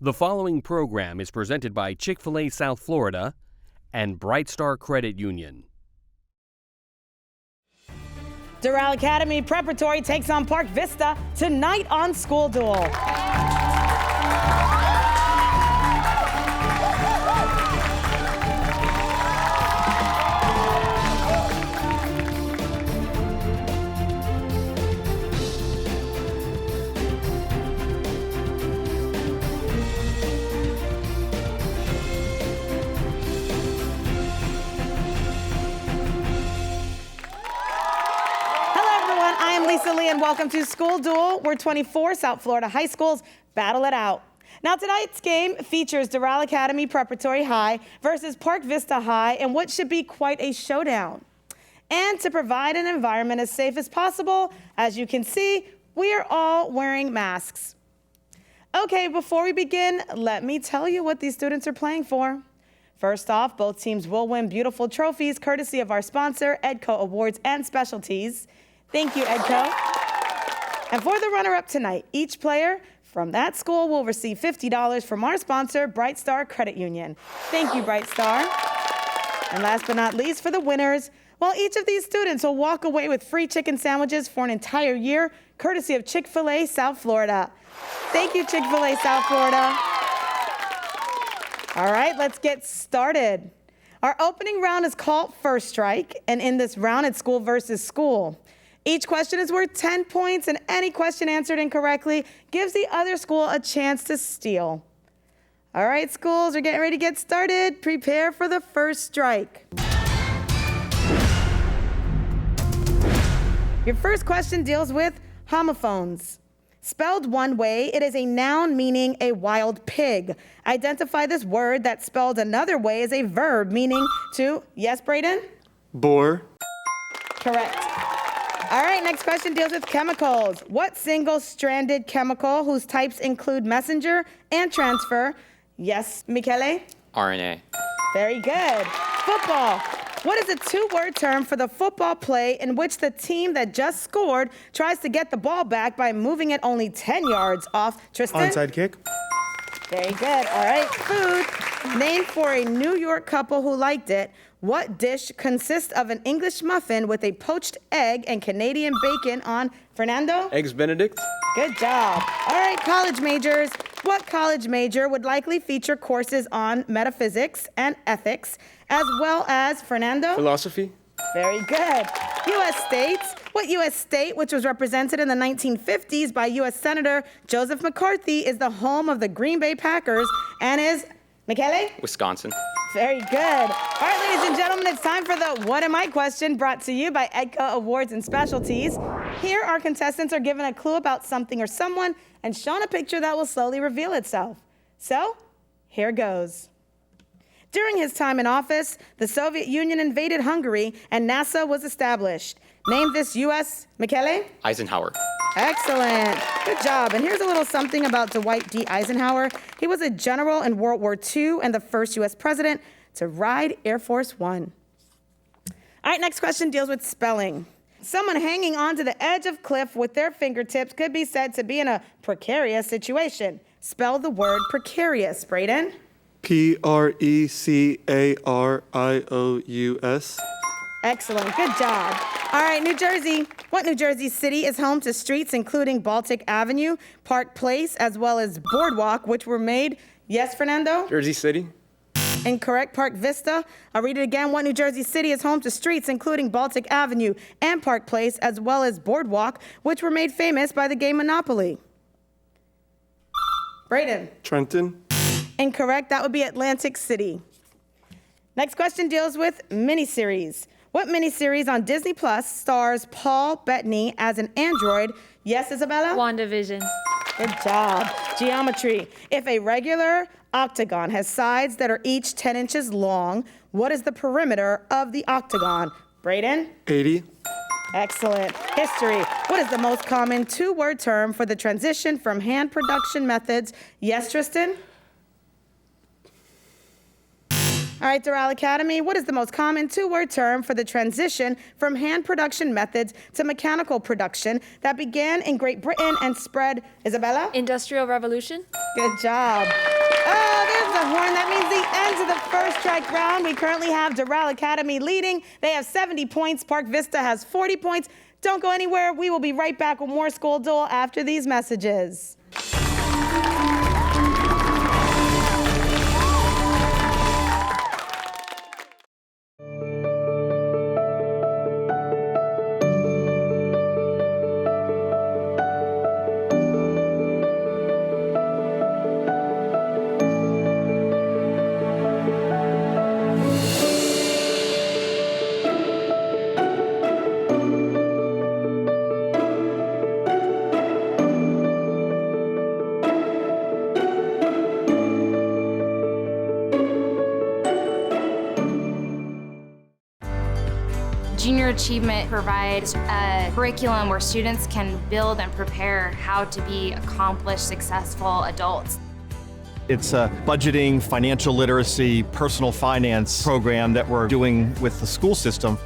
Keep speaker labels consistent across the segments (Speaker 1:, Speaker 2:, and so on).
Speaker 1: The following program is presented by Chick-fil-A South Florida and Bright Star Credit Union.
Speaker 2: Doral Academy Preparatory takes on Park Vista tonight on School Duel. And welcome to School Duel, where 24 South Florida high schools battle it out. Now tonight's game features Doral Academy Preparatory High versus Park Vista High in what should be quite a showdown. And to provide an environment as safe as possible, as you can see, we are all wearing masks. Okay, before we begin, let me tell you what these students are playing for. First off, both teams will win beautiful trophies courtesy of our sponsor, EDCO Awards and Specialties. Thank you, EDCO. And for the runner-up tonight, each player from that school will receive $50 from our sponsor, Bright Star Credit Union. Thank you, Bright Star. And last but not least, for the winners, well, each of these students will walk away with free chicken sandwiches for an entire year, courtesy of Chick-fil-A South Florida. Thank you, Chick-fil-A South Florida. All right, let's get started. Our opening round is called First Strike, and in this round, it's school versus school. Each question is worth 10 points, and any question answered incorrectly gives the other school a chance to steal. All right, schools, we're getting ready to get started. Prepare for the first strike. Your first question deals with homophones. Spelled one way, it is a noun meaning a wild pig. Identify this word that's spelled another way as a verb meaning to, yes, Braden?
Speaker 3: Bore.
Speaker 2: Correct. All right, next question deals with chemicals. What single-stranded chemical whose types include messenger and transfer? Yes, Michele?
Speaker 4: RNA.
Speaker 2: Very good. Football. What is a two-word term for the football play in which the team that just scored tries to get the ball back by moving it only 10 yards off? Tristan?
Speaker 3: Onside kick.
Speaker 2: Very good. All right, food. Named for a New York couple who liked it. What dish consists of an English muffin with a poached egg and Canadian bacon on? Fernando?
Speaker 3: Eggs Benedict.
Speaker 2: Good job. All right, college majors. What college major would likely feature courses on metaphysics and ethics, as well as, Fernando?
Speaker 3: Philosophy.
Speaker 2: Very good. U.S. states. What U.S. state, which was represented in the 1950s by U.S. Senator Joseph McCarthy, is the home of the Green Bay Packers and is, Michele?
Speaker 4: Wisconsin.
Speaker 2: Very good. All right, ladies and gentlemen, it's time for the What Am I question, brought to you by EDCO Awards and Specialties. Here, our contestants are given a clue about something or someone and shown a picture that will slowly reveal itself. So, here goes. During his time in office, the Soviet Union invaded Hungary and NASA was established. Name this U.S. Michele?
Speaker 4: Eisenhower.
Speaker 2: Excellent. Good job. And here's a little something about Dwight D. Eisenhower. He was a general in World War II and the first U.S. president to ride Air Force One. All right, next question deals with spelling. Someone hanging onto the edge of cliff with their fingertips could be said to be in a precarious situation. Spell the word precarious, Braden.
Speaker 3: Precarious.
Speaker 2: Excellent. Good job. All right, New Jersey. What New Jersey city is home to streets including Baltic Avenue, Park Place, as well as Boardwalk, which were made, yes, Fernando?
Speaker 3: Jersey City.
Speaker 2: Incorrect. Park Vista. I'll read it again. What New Jersey city is home to streets including Baltic Avenue and Park Place, as well as Boardwalk, which were made famous by the game Monopoly? Braden.
Speaker 3: Trenton.
Speaker 2: Incorrect. That would be Atlantic City. Next question deals with miniseries. What miniseries on Disney Plus stars Paul Bettany as an android? Yes, Isabella?
Speaker 5: WandaVision.
Speaker 2: Good job. Geometry. If a regular octagon has sides that are each 10 inches long, what is the perimeter of the octagon? Braden?
Speaker 3: 80.
Speaker 2: Excellent. History. What is the most common two-word term for the transition from hand production methods? Yes, Tristan? All right, Doral Academy, what is the most common two-word term for the transition from hand production methods to mechanical production that began in Great Britain and spread, Isabella?
Speaker 3: Industrial Revolution.
Speaker 2: Good job. Oh, there's the horn. That means the end of the first strike round. We currently have Doral Academy leading. They have 70 points. Park Vista has 40 points. Don't go anywhere. We will be right back with more School Duel after these messages.
Speaker 4: Junior Achievement provides a curriculum where students can build and prepare how to be accomplished, successful adults.
Speaker 5: It's a budgeting, financial literacy, personal finance program that we're doing with the school system.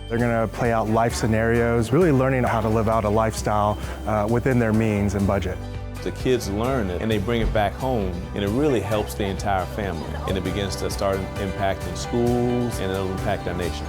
Speaker 6: They're going to play out life scenarios, really learning how to live out a lifestyle within their means and budget.
Speaker 7: The kids learn it and they bring it back home, and it really helps the entire family. And it begins to start impacting schools, and it'll impact our nation.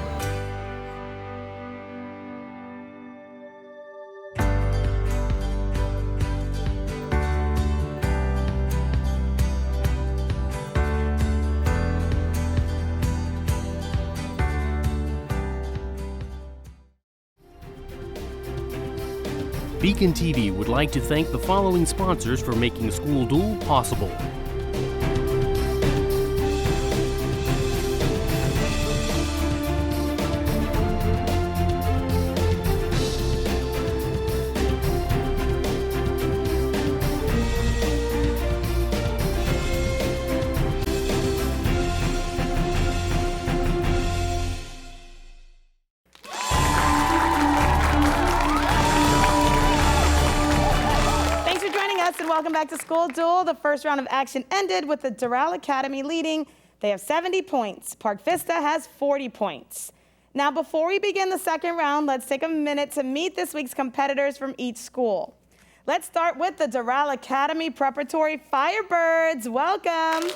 Speaker 1: BECON-TV would like to thank the following sponsors for making School Duel possible.
Speaker 2: And welcome back to School Duel. The first round of action ended with the Doral Academy leading. They have 70 points. Park Vista has 40 points. Now, before we begin the second round, let's take a minute to meet this week's competitors from each school. Let's start with the Doral Academy Preparatory Firebirds. Welcome.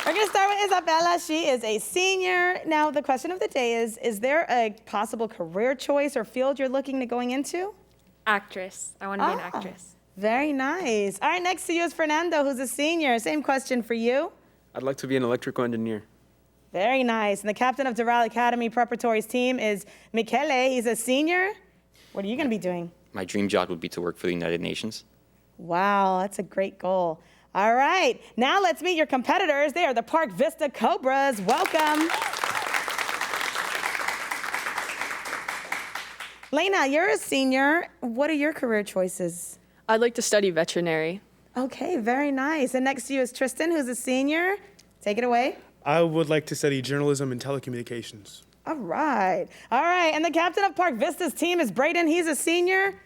Speaker 2: We're going to start with Isabella. She is a senior. Now, the question of the day is there a possible career choice or field you're looking to going into?
Speaker 3: Actress. I want to be an actress.
Speaker 2: Very nice. All right, next to you is Fernando, who's a senior. Same question for you.
Speaker 8: I'd like to be an electrical engineer.
Speaker 2: Very nice. And the captain of Doral Academy Preparatory's team is Michele. He's a senior. What are you going to be doing?
Speaker 9: My dream job would be to work for the United Nations.
Speaker 2: Wow, that's a great goal. All right, now let's meet your competitors. They are the Park Vista Cobras. Welcome. Lena, you're a senior. What are your career choices?
Speaker 3: I'd like to study veterinary.
Speaker 2: Okay, very nice. And next to you is Tristan, who's a senior. Take it away.
Speaker 10: I would like to study journalism and telecommunications.
Speaker 2: All right. All right, and the captain of Park Vista's team is Braden. He's a senior.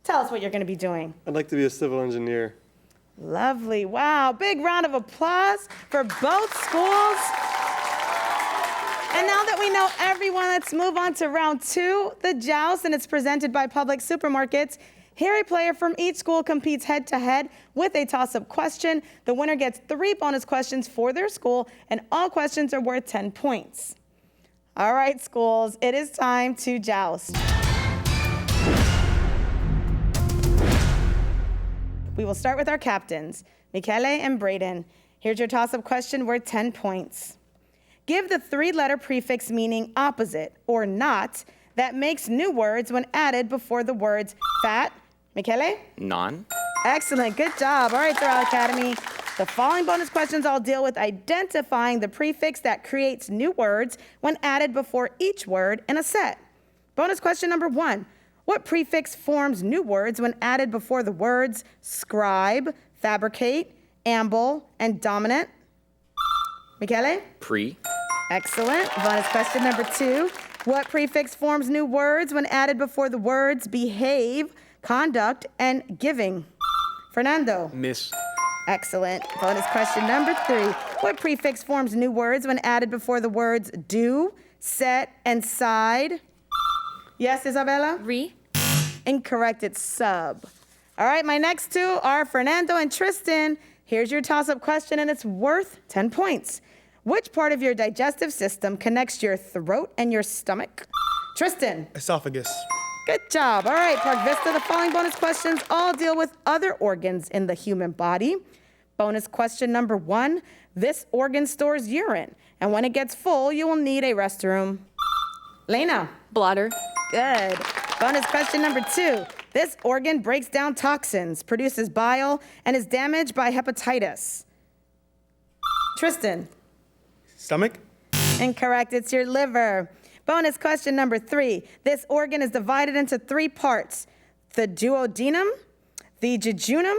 Speaker 2: Tell us what you're going to be doing.
Speaker 11: I'd like to be a civil engineer.
Speaker 2: Lovely. Wow. Big round of applause for both schools. And now that we know everyone, let's move on to round two, the joust, and it's presented by Public Supermarkets. Here, a player from each school competes head-to-head with a toss-up question. The winner gets 3 bonus questions for their school, and all questions are worth 10 points. All right, schools, it is time to joust. We will start with our captains, Michele and Braden. Here's your toss-up question worth 10 points. Give the 3-letter prefix meaning opposite or not that makes new words when added before the words fat. Michele?
Speaker 9: Non.
Speaker 2: Excellent, good job. All right, Doral Academy. The following bonus questions all deal with identifying the prefix that creates new words when added before each word in a set. Bonus question number 1. What prefix forms new words when added before the words scribe, fabricate, amble, and dominant? Michele?
Speaker 9: Pre.
Speaker 2: Excellent. Bonus question number 2. What prefix forms new words when added before the words behave, conduct, and giving? Fernando?
Speaker 10: Miss.
Speaker 2: Excellent. Bonus question number 3. What prefix forms new words when added before the words do, set, and side? Yes, Isabella?
Speaker 3: Re.
Speaker 2: Incorrect, it's sub. All right, my next two are Fernando and Tristan. Here's your toss-up question, and it's worth 10 points. Which part of your digestive system connects your throat and your stomach? Tristan.
Speaker 10: Esophagus.
Speaker 2: Good job. All right, Park Vista, the following bonus questions all deal with other organs in the human body. Bonus question number 1. This organ stores urine, and when it gets full, you will need a restroom. Lena.
Speaker 3: Bladder.
Speaker 2: Good. Bonus question number 2. This organ breaks down toxins, produces bile, and is damaged by hepatitis. Tristan.
Speaker 10: Stomach.
Speaker 2: Incorrect, it's your liver. Bonus question number 3. This organ is divided into 3 parts: the duodenum, the jejunum,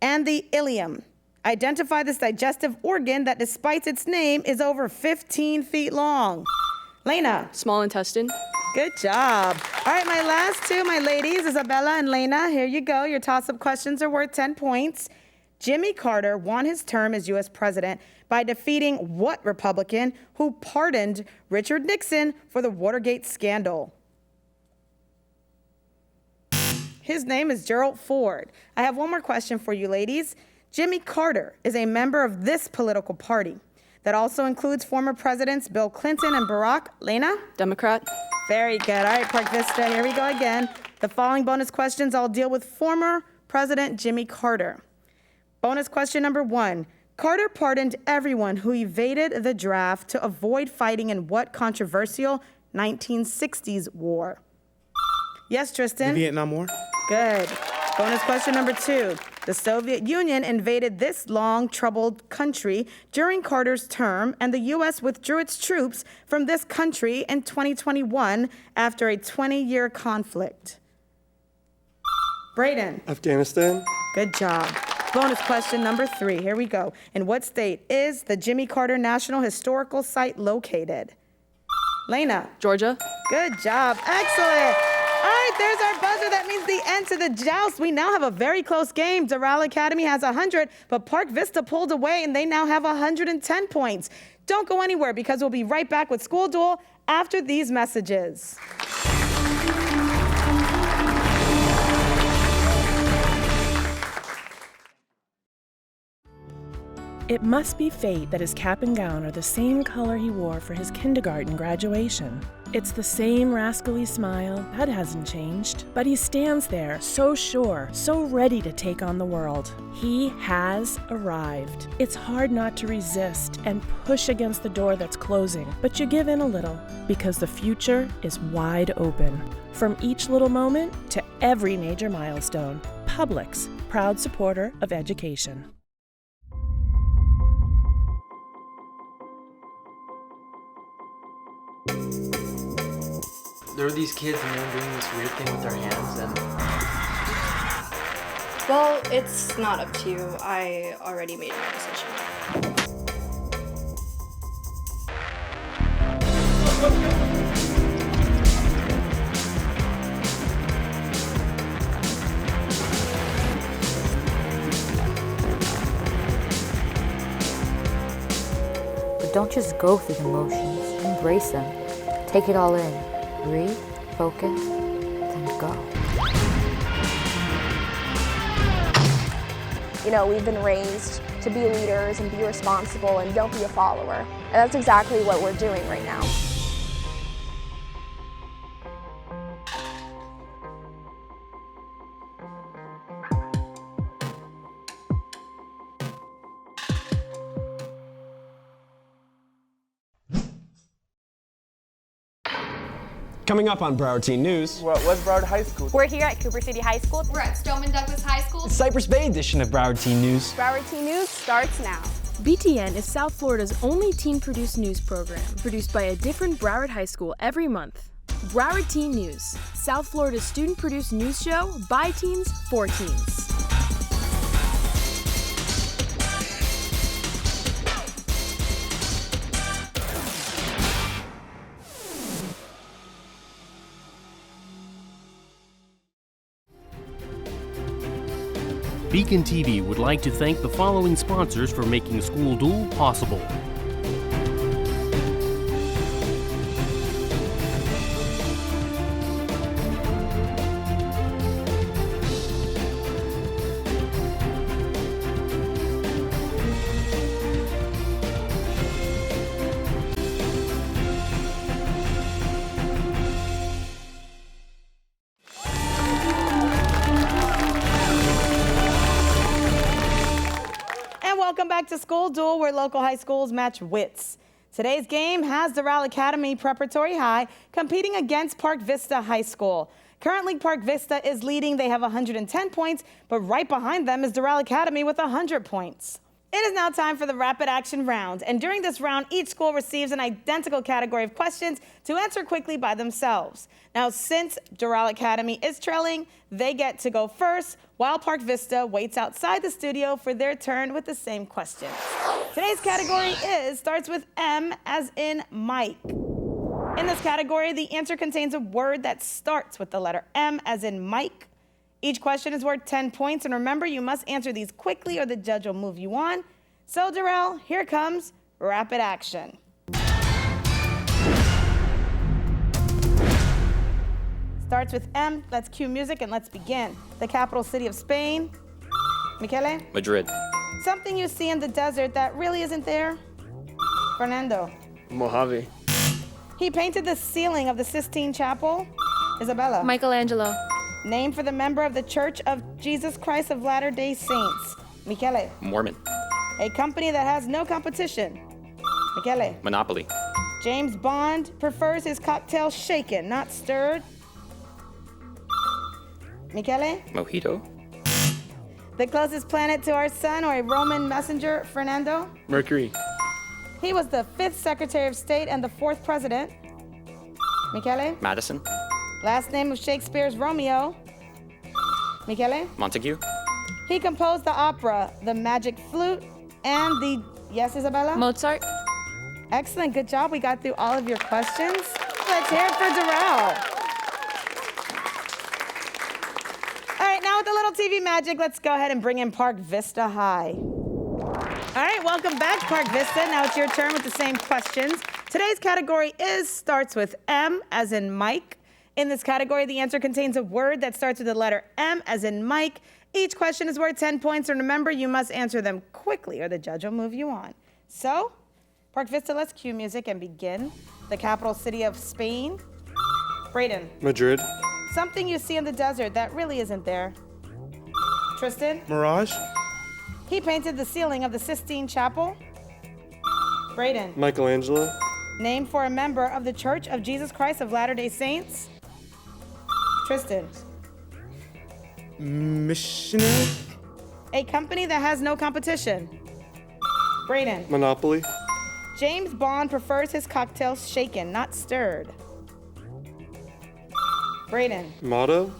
Speaker 2: and the ileum. Identify this digestive organ that, despite its name, is over 15 feet long. Lena.
Speaker 3: Small intestine.
Speaker 2: Good job. All right, my last two, my ladies, Isabella and Lena, here you go. Your toss-up questions are worth 10 points. Jimmy Carter won his term as U.S. president by defeating what Republican who pardoned Richard Nixon for the Watergate scandal? His name is Gerald Ford. I have one more question for you, ladies. Jimmy Carter is a member of this political party that also includes former presidents Bill Clinton and Barack. Lena?
Speaker 3: Democrat.
Speaker 2: Very good. All right, Park Vista, here we go again. The following bonus questions all deal with former President Jimmy Carter. Bonus question number 1. Carter pardoned everyone who evaded the draft to avoid fighting in what controversial 1960s war? Yes, Tristan?
Speaker 10: The Vietnam War.
Speaker 2: Good. Bonus question number 2. The Soviet Union invaded this long, troubled country during Carter's term, and the U.S. withdrew its troops from this country in 2021 after a 20-year conflict. Braden.
Speaker 8: Afghanistan.
Speaker 2: Good job. Bonus question number 3. Here we go. In what state is the Jimmy Carter National Historical Site located? Lena.
Speaker 3: Georgia.
Speaker 2: Good job. Excellent. All right, there's our buzzer. That means the end to the joust. We now have a very close game. Doral Academy has 100, but Park Vista pulled away, and they now have 110 points. Don't go anywhere, because we'll be right back with School Duel after these messages.
Speaker 11: It must be fate that his cap and gown are the same color he wore for his kindergarten graduation. It's the same rascally smile, that hasn't changed. But he stands there, so sure, so ready to take on the world. He has arrived. It's hard not to resist and push against the door that's closing, but you give in a little, because the future is wide open. From each little moment to every major milestone, Publix, proud supporter of education.
Speaker 12: There are these kids and they're doing this weird thing with their hands and...
Speaker 13: Well, it's not up to you. I already made my decision.
Speaker 14: But don't just go through the motions. Embrace them. Take it all in. Breathe, focus, then go.
Speaker 13: You know, we've been raised to be leaders and be responsible and don't be a follower. And that's exactly what we're doing right now.
Speaker 15: Coming up on Broward Teen News.
Speaker 8: What's Broward High School?
Speaker 16: We're here at Cooper City High School.
Speaker 17: We're at Stoneman Douglas High School.
Speaker 15: Cypress Bay edition of Broward Teen News.
Speaker 13: Broward Teen News starts now.
Speaker 18: BTN is South Florida's only teen-produced news program, produced by a different Broward High School every month. Broward Teen News, South Florida's student-produced news show by teens for teens.
Speaker 1: BECON-TV would like to thank the following sponsors for making School Duel possible.
Speaker 2: Welcome back to School Duel, where local high schools match wits. Today's game has Doral Academy Preparatory High competing against Park Vista High School. Currently, Park Vista is leading. They have 110 points, but right behind them is Doral Academy with 100 points. It is now time for the rapid action round, and during this round, each school receives an identical category of questions to answer quickly by themselves. Now, since Doral Academy is trailing, they get to go first, while Park Vista waits outside the studio for their turn with the same questions. Today's category starts with M as in Mike. In this category, the answer contains a word that starts with the letter M as in Mike. Each question is worth 10 points, and remember, you must answer these quickly or the judge will move you on. So, Doral, here comes rapid action. Starts with M. Let's cue music and let's begin. The capital city of Spain. Michele?
Speaker 9: Madrid.
Speaker 2: Something you see in the desert that really isn't there. Fernando?
Speaker 8: Mojave.
Speaker 2: He painted the ceiling of the Sistine Chapel. Isabella?
Speaker 3: Michelangelo.
Speaker 2: Name for the member of the Church of Jesus Christ of Latter-day Saints. Michele?
Speaker 9: Mormon.
Speaker 2: A company that has no competition. Michele?
Speaker 9: Monopoly.
Speaker 2: James Bond prefers his cocktail shaken, not stirred. Michele?
Speaker 9: Mojito.
Speaker 2: The closest planet to our sun or a Roman messenger, Fernando?
Speaker 8: Mercury.
Speaker 2: He was the 5th Secretary of State and the 4th President. Michele?
Speaker 9: Madison.
Speaker 2: Last name of Shakespeare's Romeo. Michele?
Speaker 9: Montague.
Speaker 2: He composed the opera, The Magic Flute, and the... Yes, Isabella?
Speaker 3: Mozart.
Speaker 2: Excellent. Good job. We got through all of your questions. Let's hear it for Doral. All right, now with a little TV magic, let's go ahead and bring in Park Vista High. All right, welcome back, Park Vista. Now it's your turn with the same questions. Today's category starts with M as in Mike. In this category, the answer contains a word that starts with the letter M as in Mike. Each question is worth 10 points, and remember, you must answer them quickly or the judge will move you on. So, Park Vista, let's cue music and begin. The capital city of Spain. Brayden.
Speaker 8: Madrid.
Speaker 2: Something you see in the desert that really isn't there. Tristan.
Speaker 10: Mirage.
Speaker 2: He painted the ceiling of the Sistine Chapel. Brayden.
Speaker 8: Michelangelo.
Speaker 2: Name for a member of the Church of Jesus Christ of Latter-day Saints. Tristan.
Speaker 10: Missionary.
Speaker 2: A company that has no competition. Brayden.
Speaker 8: Monopoly.
Speaker 2: James Bond prefers his cocktails shaken, not stirred. Brayden.
Speaker 8: Motto.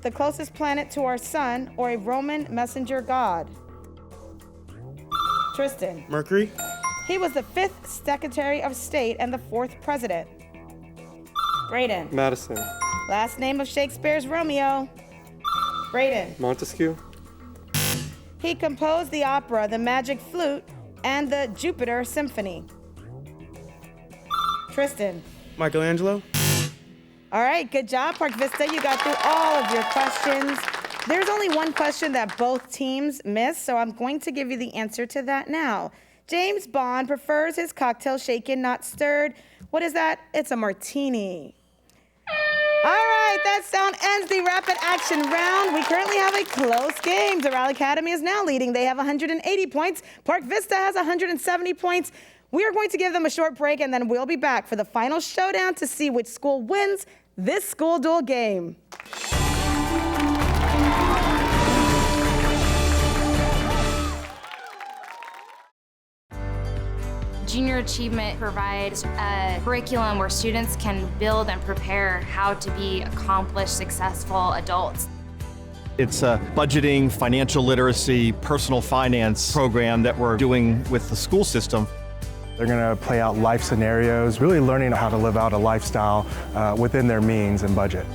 Speaker 2: The closest planet to our sun or a Roman messenger god. Tristan.
Speaker 10: Mercury.
Speaker 2: He was the 5th Secretary of State and the 4th President. Brayden.
Speaker 8: Madison.
Speaker 2: Last name of Shakespeare's Romeo. Brayden.
Speaker 8: Montesquieu.
Speaker 2: He composed the opera, The Magic Flute, and the Jupiter Symphony. Tristan.
Speaker 10: Michelangelo.
Speaker 2: All right, good job, Park Vista. You got through all of your questions. There's only one question that both teams missed, so I'm going to give you the answer to that now. James Bond prefers his cocktail shaken, not stirred. What is that? It's a martini. All right, that sound ends the rapid action round. We currently have a close game. Doral Academy is now leading. They have 180 points. Park Vista has 170 points. We are going to give them a short break, and then we'll be back for the final showdown to see which school wins this School Duel game.
Speaker 4: Junior Achievement provides a curriculum where students can build and prepare how to be accomplished, successful adults.
Speaker 5: It's a budgeting, financial literacy, personal finance program that we're doing with the school system.
Speaker 6: They're going to play out life scenarios, really learning how to live out a lifestyle within their means and budget.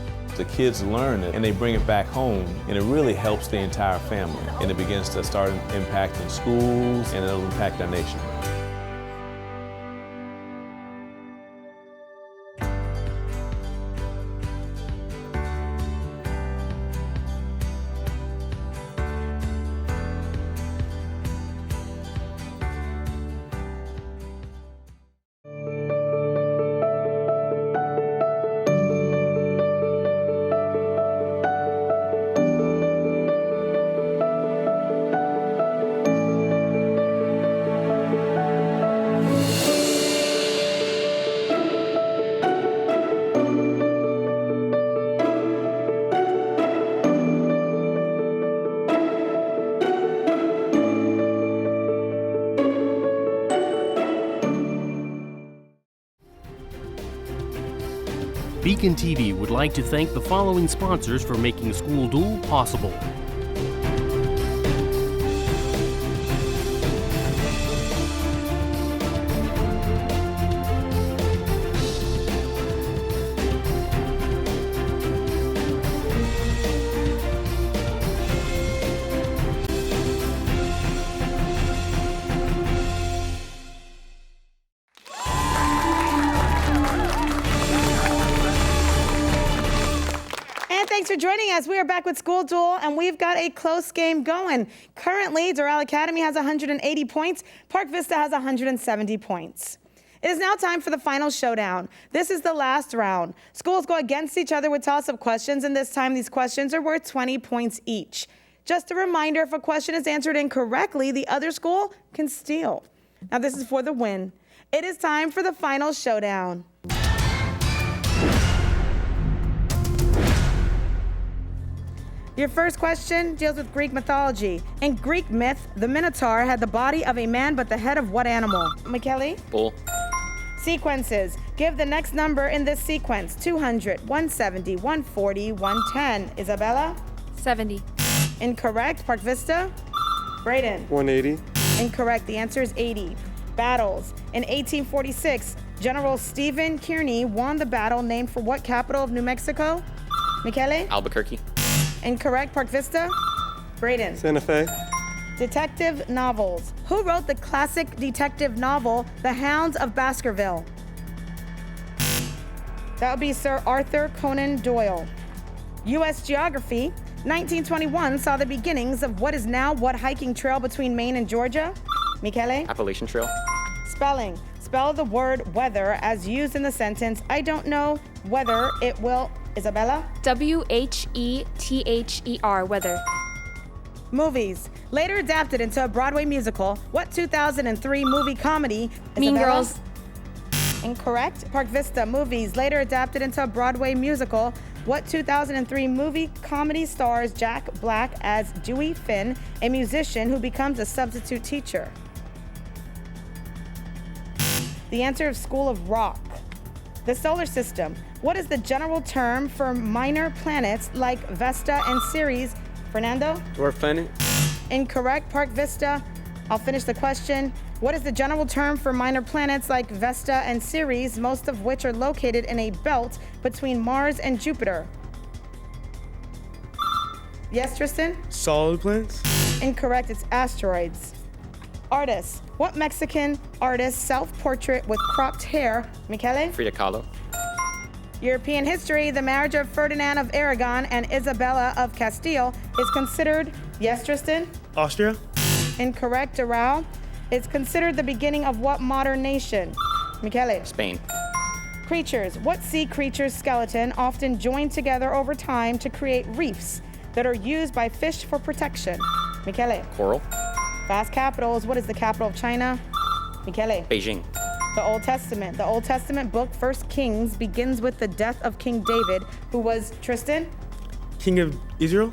Speaker 7: The kids learn it and they bring it back home, and it really helps the entire family. And it begins to start impacting schools, and it'll impact our nation.
Speaker 1: BECON-TV would like to thank the following sponsors for making School Duel possible.
Speaker 2: Thanks for joining us. We are back with School Duel, and we've got a close game going. Currently, Doral Academy has 180 points. Park Vista has 170 points. It is now time for the final showdown. This is the last round. Schools go against each other with toss-up questions, and this time these questions are worth 20 points each. Just a reminder, if a question is answered incorrectly, the other school can steal. Now, this is for the win. It is time for the final showdown. Your first question deals with Greek mythology. In Greek myth, the Minotaur had the body of a man but the head of what animal? Michele?
Speaker 9: Bull.
Speaker 2: Sequences. Give the next number in this sequence. 200, 170, 140, 110. Isabella?
Speaker 3: 70.
Speaker 2: Incorrect. Park Vista? Brayden?
Speaker 10: 180.
Speaker 2: Incorrect. The answer is 80. Battles. In 1846, General Stephen Kearny won the battle named for what capital of New Mexico? Michele?
Speaker 9: Albuquerque.
Speaker 2: Incorrect. Park Vista? Brayden?
Speaker 10: Santa Fe.
Speaker 2: Detective novels. Who wrote the classic detective novel, The Hounds of Baskerville? That would be Sir Arthur Conan Doyle. U.S. geography. 1921 saw the beginnings of what is now what hiking trail between Maine and Georgia? Michele?
Speaker 9: Appalachian Trail.
Speaker 2: Spelling. Spell the word weather as used in the sentence, I don't know whether it will. Isabella?
Speaker 3: W-H-E-T-H-E-R, weather.
Speaker 2: Movies. Later adapted into a Broadway musical, what 2003 movie comedy?
Speaker 3: Mean
Speaker 2: Isabella?
Speaker 3: Girls.
Speaker 2: Incorrect. Park Vista. Movies. Later adapted into a Broadway musical, what 2003 movie comedy stars Jack Black as Dewey Finn, a musician who becomes a substitute teacher? The answer is School of Rock. The solar system. What is the general term for minor planets like Vesta and Ceres? Fernando?
Speaker 8: Dwarf planet.
Speaker 2: Incorrect. Park Vista. I'll finish the question. What is the general term for minor planets like Vesta and Ceres, most of which are located in a belt between Mars and Jupiter? Yes, Tristan?
Speaker 10: Solid planets.
Speaker 2: Incorrect. It's asteroids. Artists. What Mexican artist self-portrait with cropped hair? Michele?
Speaker 9: Frida Kahlo.
Speaker 2: European history. The marriage of Ferdinand of Aragon and Isabella of Castile is considered, yes, Tristan?
Speaker 10: Austria.
Speaker 2: Incorrect. Doral. It's considered the beginning of what modern nation? Michele?
Speaker 9: Spain.
Speaker 2: Creatures. What sea creature's skeleton often joined together over time to create reefs that are used by fish for protection? Michele?
Speaker 9: Coral.
Speaker 2: Fast capitals. What is the capital of China? Michele?
Speaker 9: Beijing.
Speaker 2: The Old Testament. The Old Testament book, 1 Kings, begins with the death of King David, who was, Tristan?
Speaker 10: King of Israel.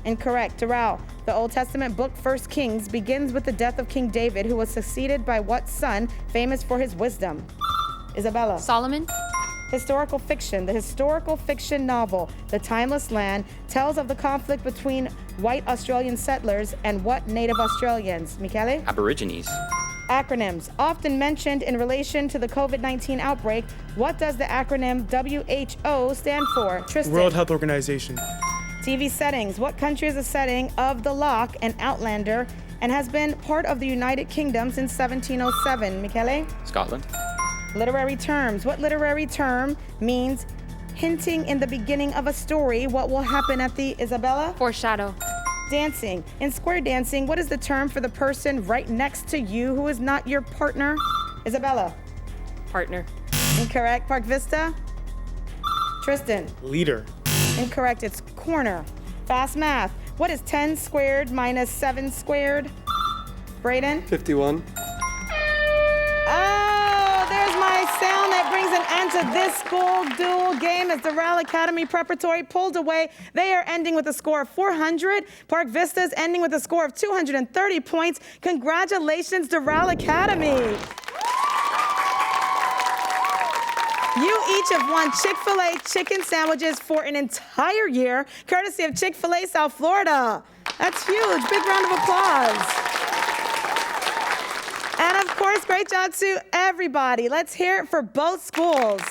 Speaker 2: Incorrect. Doral. The Old Testament book, 1 Kings, begins with the death of King David, who was succeeded by what son, famous for his wisdom? Isabella?
Speaker 3: Solomon.
Speaker 2: Historical fiction. The historical fiction novel, The Timeless Land, tells of the conflict between white Australian settlers and what native Australians? Michele?
Speaker 9: Aborigines.
Speaker 2: Acronyms. Often mentioned in relation to the COVID-19 outbreak, what does the acronym WHO stand for? Tristan.
Speaker 10: World Health Organization.
Speaker 2: TV settings. What country is the setting of The Loch and Outlander and has been part of the United Kingdom since 1707? Michele?
Speaker 9: Scotland.
Speaker 2: Literary terms. What literary term means hinting in the beginning of a story what will happen at the Isabella?
Speaker 3: Foreshadow.
Speaker 2: Dancing. In square dancing, what is the term for the person right next to you who is not your partner? Isabella?
Speaker 3: Partner.
Speaker 2: Incorrect. Park Vista? Tristan?
Speaker 10: Leader.
Speaker 2: Incorrect. It's corner. Fast math. What is 10 squared minus 7 squared? Braden?
Speaker 8: 51.
Speaker 2: Oh, there's my sound that brings an end to this school duel game as Doral Academy Preparatory pulled away. They are ending with a score of 400. Park Vista is ending with a score of 230 points. Congratulations, Doral Academy. You each have won Chick-fil-A chicken sandwiches for an entire year, courtesy of Chick-fil-A South Florida. That's huge. Big round of applause. And of course, great job to everybody. Let's hear it for both schools.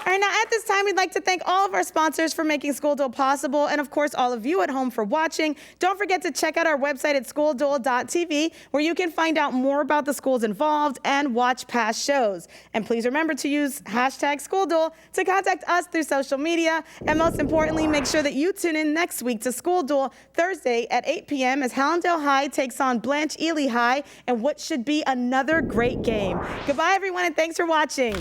Speaker 2: All right, now at this time, we'd like to thank all of our sponsors for making School Duel possible, and of course, all of you at home for watching. Don't forget to check out our website at schoolduel.tv, where you can find out more about the schools involved and watch past shows. And please remember to use #SchoolDuel to contact us through social media. And most importantly, make sure that you tune in next week to School Duel Thursday at 8 p.m. as Hallandale High takes on Blanche Ely High and what should be another great game. Goodbye, everyone, and thanks for watching.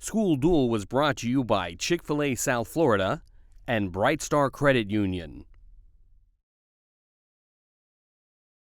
Speaker 1: School Duel was brought to you by Chick-fil-A South Florida and Bright Star Credit Union.